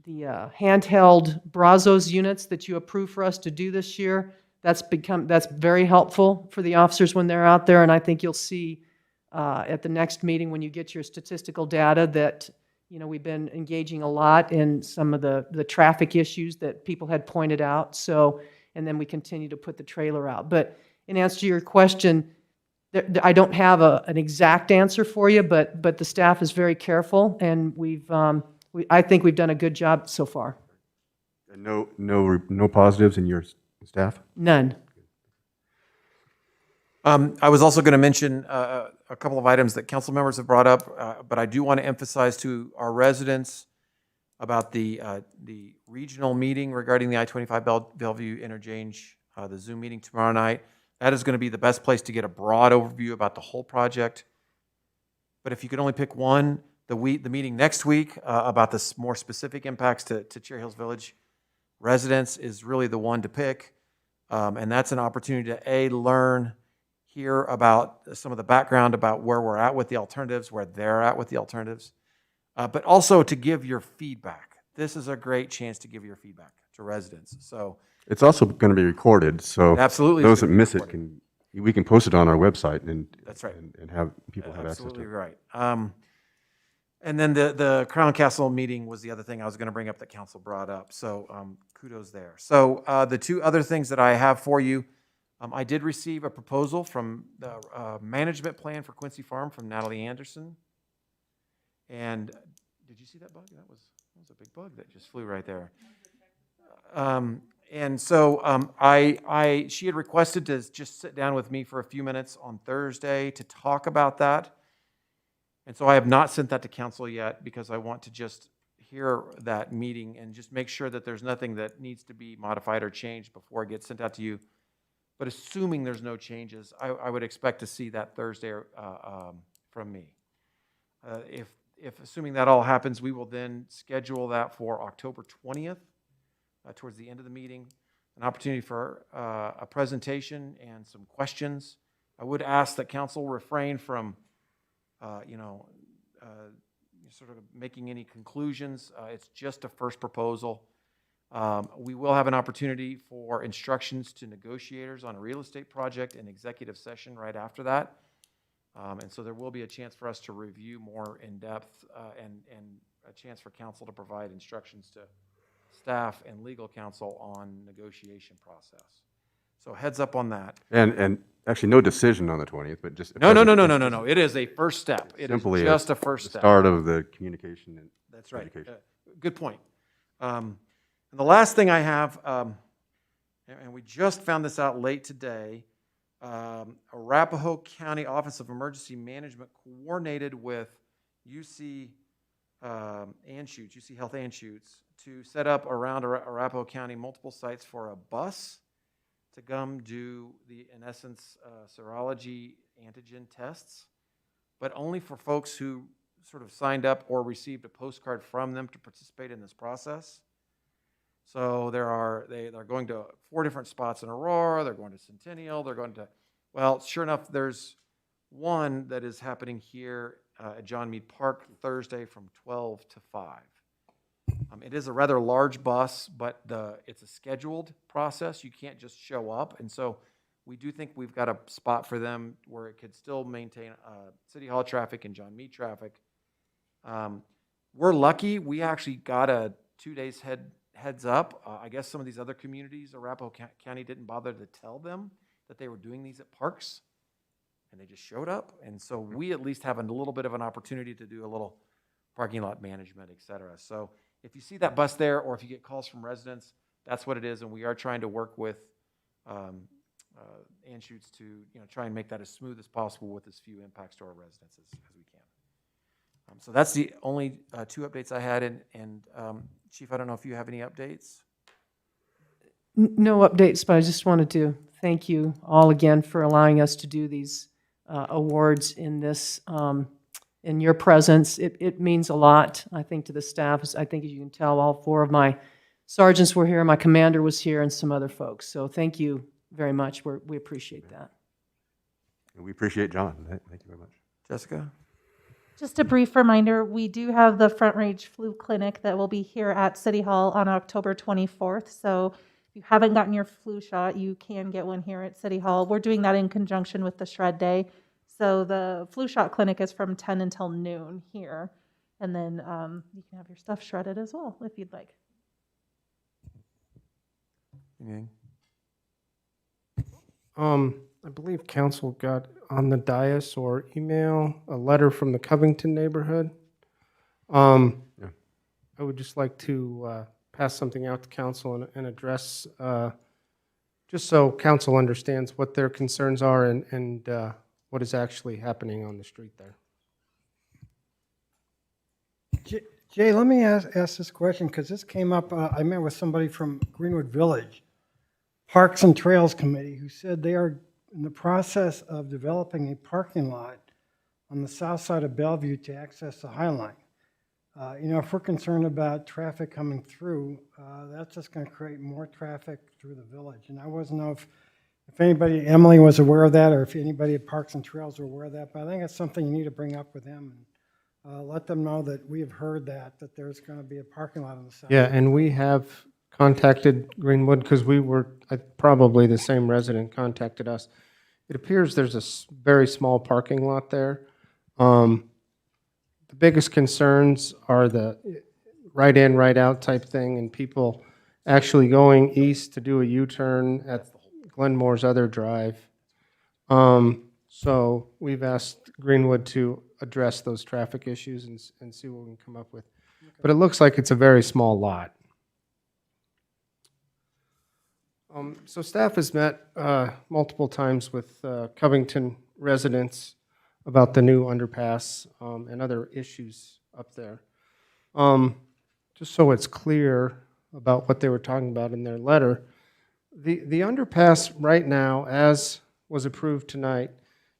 Speaker 5: handheld Brazos units that you approved for us to do this year, that's very helpful for the officers when they're out there, and I think you'll see at the next meeting when you get your statistical data that, you know, we've been engaging a lot in some of the traffic issues that people had pointed out. So, and then we continue to put the trailer out. But in answer to your question, I don't have an exact answer for you, but the staff is very careful, and I think we've done a good job so far.
Speaker 1: And no positives in your staff?
Speaker 5: None.
Speaker 3: I was also going to mention a couple of items that council members have brought up, but I do want to emphasize to our residents about the regional meeting regarding the I-25 Bellevue interchange, the Zoom meeting tomorrow night. That is going to be the best place to get a broad overview about the whole project. But if you could only pick one, the meeting next week about the more specific impacts to Cherry Hills Village residents is really the one to pick. And that's an opportunity to learn, hear about some of the background about where we're at with the alternatives, where they're at with the alternatives, but also to give your feedback. This is a great chance to give your feedback to residents. So
Speaker 1: It's also going to be recorded, so
Speaker 3: absolutely
Speaker 1: those that miss it we can post it on our website and
Speaker 3: that's right.
Speaker 1: and have people have access to
Speaker 3: Absolutely
Speaker 1: it.
Speaker 3: right. And then the Crown Castle meeting was the other thing I was going to bring up that council brought up. So kudos there. So the two other things that I have for you, I did receive a proposal from the management plan for Quincy Farm from Natalie Anderson. And did you see that bug? That was a big bug that just flew right there. And so she had requested to just sit down with me for a few minutes on Thursday to talk about that. And so I have not sent that to council yet because I want to just hear that meeting and just make sure that there's nothing that needs to be modified or changed before it gets sent out to you. But assuming there's no changes, I would expect to see that Thursday from me. If assuming that all happens, we will then schedule that for October 20th, towards the end of the meeting, an opportunity for a presentation and some questions. I would ask that council refrain from, sort of making any conclusions. It's just a first proposal. We will have an opportunity for instructions to negotiators on a real estate project and executive session right after that. And so there will be a chance for us to review more in depth and a chance for council to provide instructions to staff and legal counsel on negotiation process. So heads up on that.
Speaker 1: And Actually, no decision on the 20th, but just.
Speaker 3: No, no, no, no, no, no, no. It is a first step. It is
Speaker 1: Simply
Speaker 3: just a first
Speaker 1: the
Speaker 3: step.
Speaker 1: start of the communication and
Speaker 3: That's right.
Speaker 1: education.
Speaker 3: Good point. And the last thing I have, and we just found this out late today, Arapahoe County Office of Emergency Management coordinated with UC Anschutz, UC Health Anschutz, to set up around Arapahoe County multiple sites for a bus to come do in essence, serology antigen tests, but only for folks who sort of signed up or received a postcard from them to participate in this process. So they're going to 4 different spots in Aurora, they're going to Centennial, they're going to, well, sure enough, there's one that is happening here at John Meade Park Thursday from 12 to 5. It is a rather large bus, but it's a scheduled process. You can't just show up. And so we do think we've got a spot for them where it could still maintain City Hall traffic and John Meade traffic. We're lucky. We actually got a 2 days heads up. I guess some of these other communities, Arapahoe County didn't bother to tell them that they were doing these at parks, and they just showed up. And so we at least have a little bit of an opportunity to do a little parking lot management, et cetera. So if you see that bus there, or if you get calls from residents, that's what it is. And we are trying to work with Anschutz to try and make that as smooth as possible with as few impacts to our residents as we can. So that's the only 2 updates I had. And Chief, I don't know if you have any updates.
Speaker 5: No updates, but I just wanted to thank you all again for allowing us to do these awards in this, in your presence. It means a lot, I think, to the staff. I think, as you can tell, all 4 of my sergeants were here, my commander was here, and some other folks. So thank you very much. We appreciate that.
Speaker 1: And we appreciate John. Thank you very much.
Speaker 3: Jessica?
Speaker 11: Just a brief reminder, we do have the Front Range Flu Clinic that will be here at City Hall on October 24th. So if you haven't gotten your flu shot, you can get one here at City Hall. We're doing that in conjunction with the Shred Day. So the flu shot clinic is from 10 until noon here. And then you can have your stuff shredded as well if you'd like.
Speaker 3: Anything?
Speaker 10: I believe council got on the dais or email a letter from the Covington neighborhood.
Speaker 1: Yeah.
Speaker 10: I would just like to pass something out to council and address, just so council understands what their concerns are and what is actually happening on the street there.
Speaker 8: Jay, let me ask this question, because this came up, I met with somebody from Greenwood Village, Parks and Trails Committee, who said they are in the process of developing a parking lot on the south side of Bellevue to access the High Line. If we're concerned about traffic coming through, that's just going to create more traffic through the village. And I wasn't know if anybody, Emily was aware of that, or if anybody at Parks and Trails were aware of that, but I think it's something you need to bring up with them and let them know that we have heard that there's going to be a parking lot on the south.
Speaker 10: Yeah, and we have contacted Greenwood because we were, probably the same resident contacted us. It appears there's a very small parking lot there. The biggest concerns are the right in, right out type thing, and people actually going east to do a U-turn at Glenmore's other drive. So we've asked Greenwood to address those traffic issues and see what we can come up with. Okay. But it looks like it's a very small lot. So staff has met multiple times with Covington residents about the new underpass and other issues up there. Just so it's clear about what they were talking about in their letter, the underpass right now, as was approved tonight,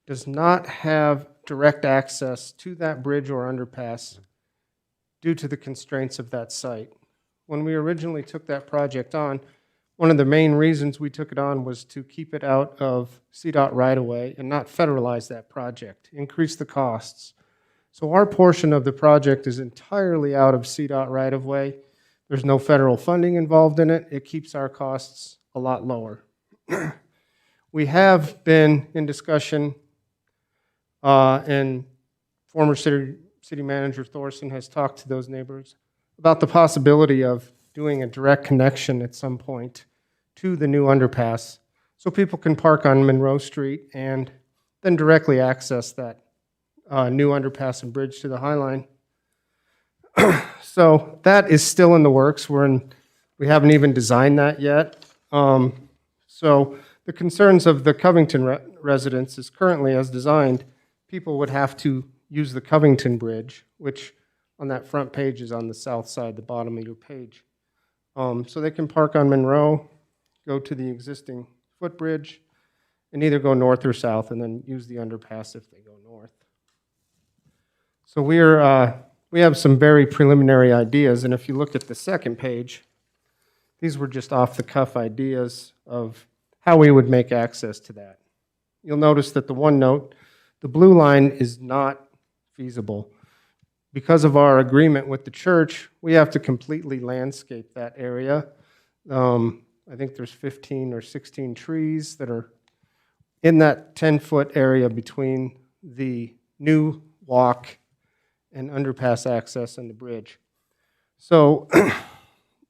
Speaker 10: does not have direct access to that bridge or underpass due to the constraints of that site. When we originally took that project on, one of the main reasons we took it on was to keep it out of CDOT right-of-way and not federalize that project, increase the costs. So our portion of the project is entirely out of CDOT right-of-way. There's no federal funding involved in it. It keeps our costs a lot lower. We have been in discussion, and former city manager Thorson has talked to those neighbors about the possibility of doing a direct connection at some point to the new underpass
Speaker 12: so people can park on Monroe Street and then directly access that new underpass and bridge to the High Line. So that is still in the works. We haven't even designed that yet. So the concerns of the Covington residents is currently as designed, people would have to use the Covington Bridge, which on that front page is on the south side, the bottom of your page. So they can park on Monroe, go to the existing footbridge, and either go north or south and then use the underpass if they go north. So we have some very preliminary ideas, and if you look at the second page, these were just off-the-cuff ideas of how we would make access to that. You'll notice that the one note, the blue line is not feasible. Because of our agreement with the church, we have to completely landscape that area. I think there's 15 or 16 trees that are in that 10-foot area between the new walk and underpass access and the bridge. So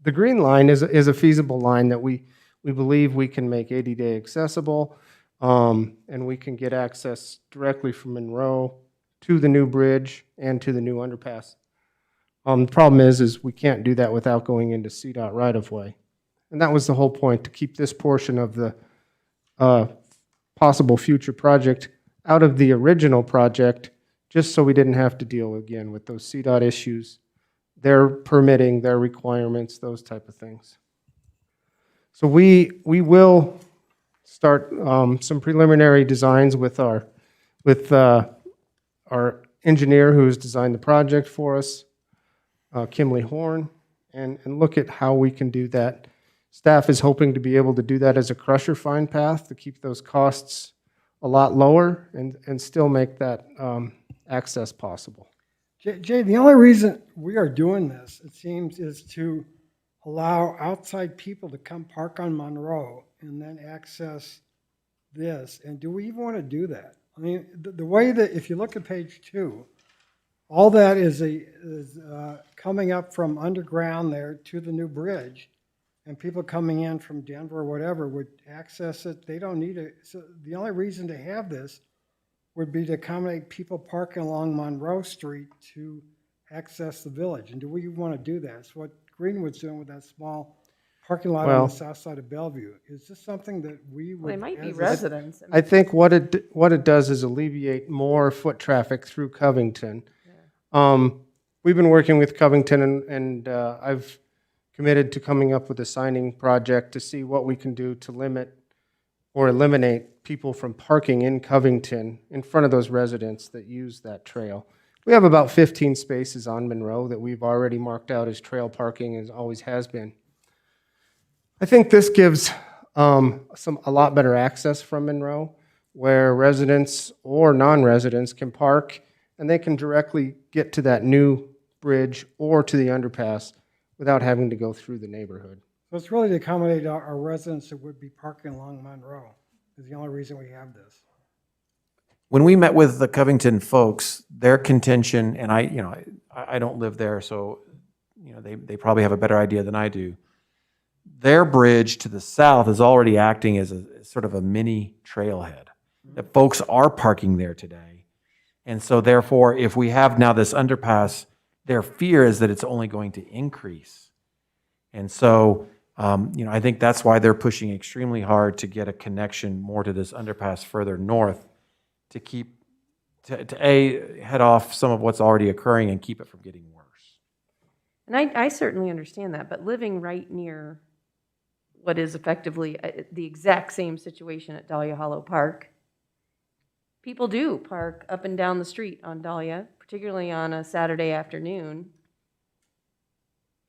Speaker 12: the green line is a feasible line that we believe we can make 80-day accessible, and we can get access directly from Monroe to the new bridge and to the new underpass. The problem is we can't do that without going into CDOT right-of-way. And that was the whole point, to keep this portion of the possible future project out of the original project, just so we didn't have to deal again with those CDOT issues, their permitting, their requirements, those type of things. So we will start some preliminary designs with our engineer who has designed the project for us, Kimley Horn, and look at how we can do that. Staff is hoping to be able to do that as a crusher fine path to keep those costs a lot lower and still make that access possible.
Speaker 8: Jay, the only reason we are doing this, it seems, is to allow outside people to come park on Monroe and then access this. And do we even want to do that? I mean, the way that, if you look at page 2, all that is coming up from underground there to the new bridge, and people coming in from Denver or whatever would access it. They don't need it. So the only reason to have this would be to accommodate people parking along Monroe Street to access the village. And do we want to do that? It's what Greenwood's doing with that small parking lot on the south side of Bellevue. Is this something that we would?
Speaker 4: Well, they might be
Speaker 8: as a-
Speaker 4: residents.
Speaker 12: I think what it does is alleviate more foot traffic through Covington. We've been working with Covington, and I've committed to coming up with a signing project to see what we can do to limit or eliminate people from parking in Covington in front of those residents that use that trail. We have about 15 spaces on Monroe that we've already marked out as trail parking, as always has been. I think this gives a lot better access from Monroe, where residents or non-residents can park and they can directly get to that new bridge or to the underpass without having to go through the neighborhood.
Speaker 8: So it's really to accommodate our residents that would be parking along Monroe, is the only reason we have this.
Speaker 3: When we met with the Covington folks, their contention, and I don't live there, so they probably have a better idea than I do. Their bridge to the south is already acting as a sort of a mini trailhead. That folks are parking there today. And so therefore, if we have now this underpass, their fear is that it's only going to increase. And so, I think that's why they're pushing extremely hard to get a connection more to this underpass further north to head off some of what's already occurring and keep it from getting worse.
Speaker 4: And I certainly understand that, but living right near what is effectively the exact same situation at Dahlia Hollow Park, people do park up and down the street on Dahlia, particularly on a Saturday afternoon.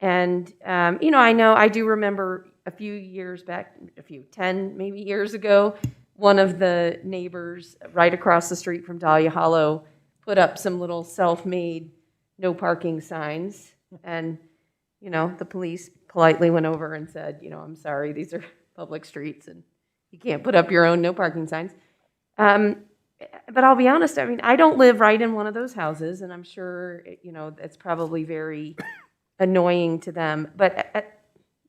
Speaker 4: And, I do remember a few years back, 10 maybe years ago, one of the neighbors right across the street from Dahlia Hollow put up some little self-made no parking signs. And, the police politely went over and said, I'm sorry, these are public streets and you can't put up your own no parking signs. But I'll be honest, I don't live right in one of those houses, and I'm sure, it's probably very annoying to them. But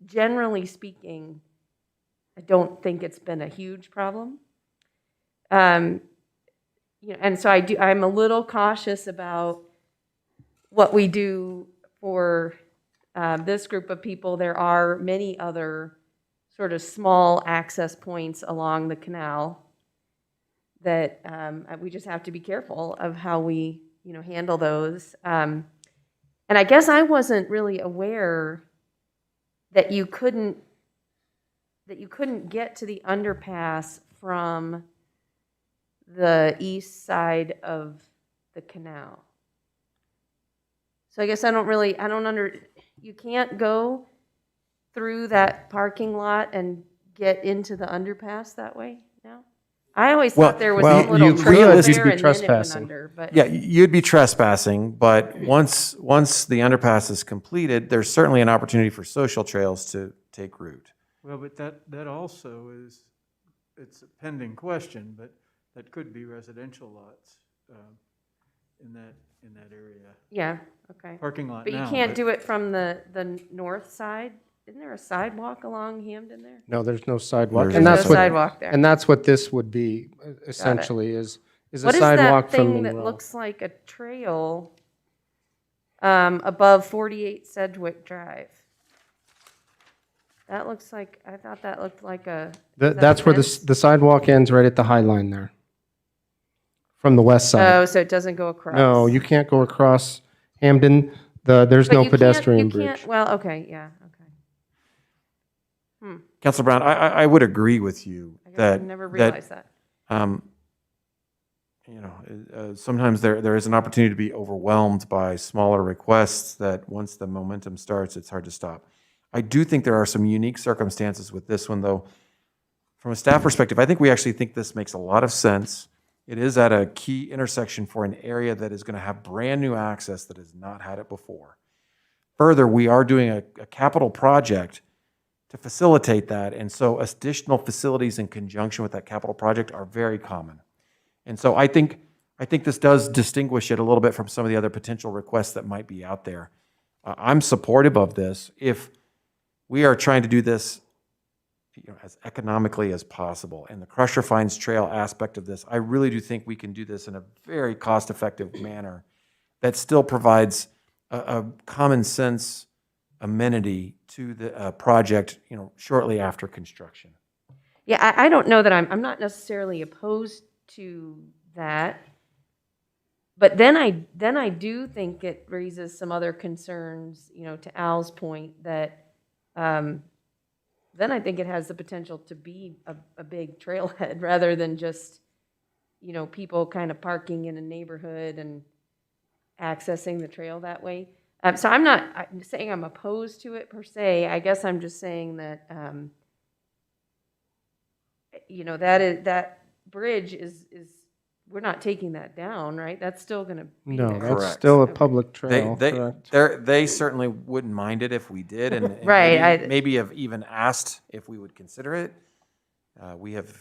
Speaker 4: generally speaking, I don't think it's been a huge problem. And so I'm a little cautious about what we do for this group of people. There are many other sort of small access points along the canal that we just have to be careful of how we, handle those. And I guess I wasn't really aware that you couldn't get to the underpass from the east side of the canal. So I guess you can't go through that parking lot and get into the underpass that way now? I always thought there was
Speaker 12: well,
Speaker 4: some little
Speaker 12: you
Speaker 4: trail
Speaker 12: could, you'd
Speaker 4: there
Speaker 12: be
Speaker 4: and then it went
Speaker 12: trespassing.
Speaker 4: under, but.
Speaker 3: Yeah, you'd be trespassing, but once the underpass is completed, there's certainly an opportunity for social trails to take root.
Speaker 9: Well, but that also is, it's a pending question, but that could be residential lots in that area.
Speaker 4: Yeah, okay.
Speaker 9: Parking lot
Speaker 4: But you
Speaker 9: now,
Speaker 4: can't
Speaker 9: but-
Speaker 4: do it from the north side? Isn't there a sidewalk along Hampden there?
Speaker 12: No, there's no sidewalk.
Speaker 3: There's
Speaker 12: And
Speaker 3: no
Speaker 12: that's what,
Speaker 4: sidewalk there.
Speaker 12: and that's what this would be essentially is a
Speaker 4: What is
Speaker 12: sidewalk
Speaker 4: that
Speaker 12: from
Speaker 4: thing that
Speaker 12: Monroe.
Speaker 4: looks like a trail above 48 Sedgwick Drive? That looks like, I thought that looked like a. is that a
Speaker 12: That's where
Speaker 4: fence?
Speaker 12: the sidewalk ends right at the High Line there. From the west side.
Speaker 4: Oh, so it doesn't go across?
Speaker 12: No, you can't go across Hamden. There's
Speaker 4: But
Speaker 12: no
Speaker 4: you can't-
Speaker 12: pedestrian
Speaker 4: you can't-
Speaker 12: bridge.
Speaker 4: Well, okay, yeah, okay.
Speaker 3: Councilor Brown, I would agree with you
Speaker 4: I guess I
Speaker 3: that.
Speaker 4: never realized that.
Speaker 3: Sometimes there is an opportunity to be overwhelmed by smaller requests that once the momentum starts, it's hard to stop. I do think there are some unique circumstances with this one, though. From a staff perspective, I think we actually think this makes a lot of sense. It is at a key intersection for an area that is going to have brand-new access that has not had it before. Further, we are doing a capital project to facilitate that, and so additional facilities in conjunction with that capital project are very common. And so I think this does distinguish it a little bit from some of the other potential requests that might be out there. I'm supportive of this if we are trying to do this as economically as possible. And the Crusher Finds Trail aspect of this, I really do think we can do this in a very cost-effective manner that still provides a common sense amenity to the project, shortly after construction.
Speaker 4: Yeah, I don't know that I'm not necessarily opposed to that. But then I do think it raises some other concerns, to Al's point, that then I think it has the potential to be a big trailhead rather than just, people kind of parking in a neighborhood and accessing the trail that way. So I'm not saying I'm opposed to it per se. I guess I'm just saying that, that bridge is we're not taking that down, right? That's still going to be
Speaker 12: No,
Speaker 4: there.
Speaker 12: that's
Speaker 3: Correct.
Speaker 12: still a
Speaker 4: Okay.
Speaker 12: public trail, correct?
Speaker 3: They certainly wouldn't mind it if we did, and
Speaker 4: Right,
Speaker 3: maybe have even asked if we would consider it. We have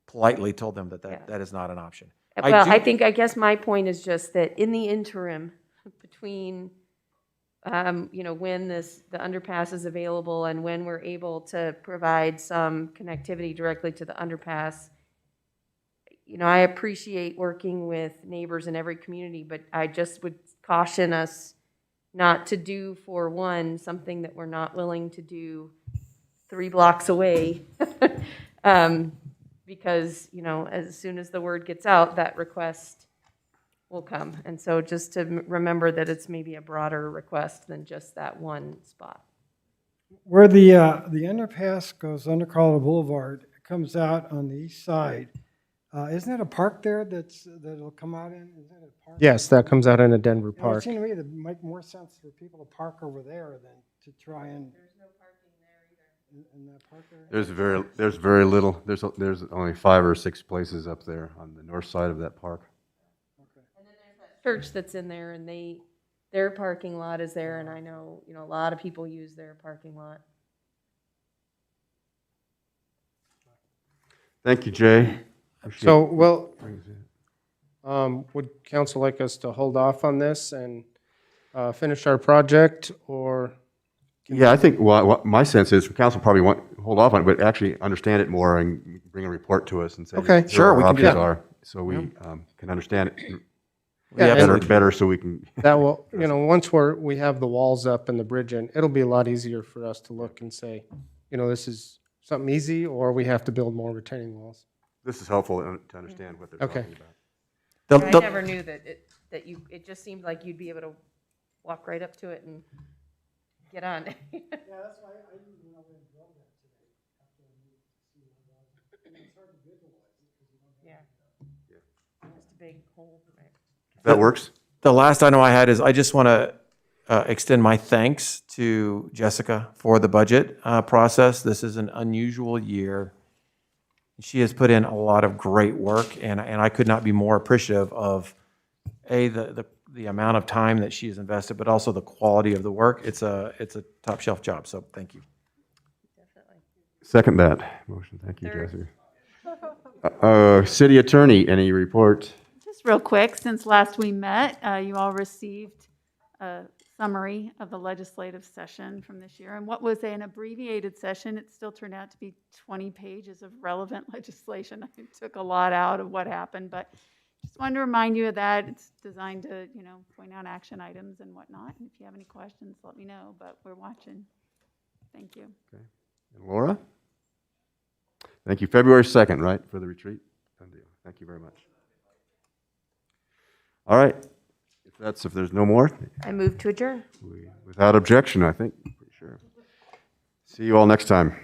Speaker 3: politely told them that is not an option.
Speaker 4: Well, I guess my point is just that in the interim between, when the underpass is available and when we're able to provide some connectivity directly to the underpass, I appreciate working with neighbors in every community, but I just would caution us not to do, for one, something that we're not willing to do 3 blocks away. Because, as soon as the word gets out, that request will come. And so just to remember that it's maybe a broader request than just that one spot.
Speaker 8: Where the underpass goes under Colorado Boulevard, it comes out on the east side. Isn't that a park there that'll come out in? Is that a park?
Speaker 12: Yes, that comes out into Denver
Speaker 8: It would
Speaker 12: Park.
Speaker 8: seem to me to make more sense for people to park over there than to try and. There's no parking there either. In that park area?
Speaker 1: There's very little. There's only 5 or 6 places up there on the north side of that park.
Speaker 4: Church that's in there, and their parking lot is there, and I know, a lot of people use their parking lot.
Speaker 1: Thank you, Jay.
Speaker 12: So, well, would council like us to hold off on this and finish our project, or
Speaker 1: Yeah, I think, well, what my sense is, council probably want, hold off on it, but actually understand it more and bring a report to us and say,
Speaker 12: Okay.
Speaker 1: here
Speaker 3: Sure,
Speaker 1: our
Speaker 3: we can do
Speaker 1: options
Speaker 3: that.
Speaker 1: are, so we can understand it
Speaker 12: Yeah,
Speaker 1: better, better, so we can.
Speaker 12: that will, once we have the walls up and the bridge in, it'll be a lot easier for us to look and say, this is something easy, or we have to build more retaining walls.
Speaker 1: This is helpful to understand what they're
Speaker 12: Okay.
Speaker 1: talking about.
Speaker 3: The-
Speaker 4: I
Speaker 3: the-
Speaker 4: never knew that it just seemed like you'd be able to walk right up to it and get on.
Speaker 8: Yeah, that's why I usually know when to build that today. After I move to see what it was. It's hard to visualize it because you don't have.
Speaker 4: Yeah. Just a big hole, right?
Speaker 1: That works?
Speaker 3: The last item I had is I just want to extend my thanks to Jessica for the budget process. This is an unusual year. She has put in a lot of great work, and I could not be more appreciative of, the amount of time that she has invested, but also the quality of the work. It's a top shelf job, so thank you.
Speaker 4: Definitely.
Speaker 1: Second that motion. Thank you, Jessica. City attorney, any report?
Speaker 13: Just real quick, since last we met, you all received a summary of the legislative session from this year. And what was an abbreviated session, it still turned out to be 20 pages of relevant legislation. It took a lot out of what happened, but just wanted to remind you of that. It's designed to, point out action items and whatnot. And if you have any questions, let me know, but we're watching. Thank you.
Speaker 1: And Laura? Thank you. February 2nd, right, for the retreat? Done deal. Thank you very much. All right. If there's no more,
Speaker 4: I move to adjourn.
Speaker 1: without objection, I think, pretty sure. See you all next time.